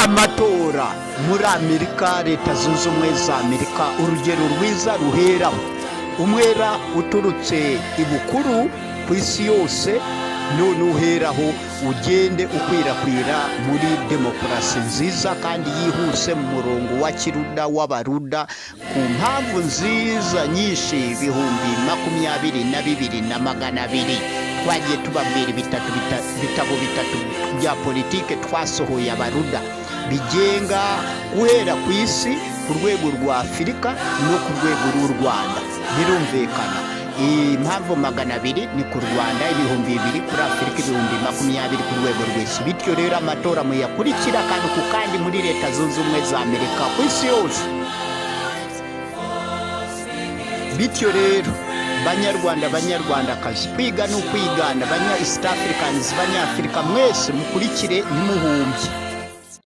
amatora muri Amerika, leta zunze ubumwe za Amerika, urugero rwiza ruheraho, umwera uturutse ibukuru ku isi yose, none uheraho ugende ukwirakwira muri demokarasi nziza kandi yihuse mu murongo wa kiruda w'abaruda, ku mpamvu nziza nyinshi, 22,200 twagiye tubabwira ibitabo bitatu bya politike twasohoye abaruda bigenga guhera ku isi, ku rwego rwa Afurika no ku rwego rw'u Rwanda. Birumvikana impamvu 200 ni ku Rwanda, 2,000 kuri Afurika, 20,000 ku rwego rw'isi. Bityo rero amatora muyakurikira kandi ku kandi muri leta zunze ubumwe za Amerika, ku isi yose. Bityo rero banyarwanda, banyarwandakazi, kwiga ni ukwigana, banya East Africans, banyafurika mwese mukurikire ntimuhumbye.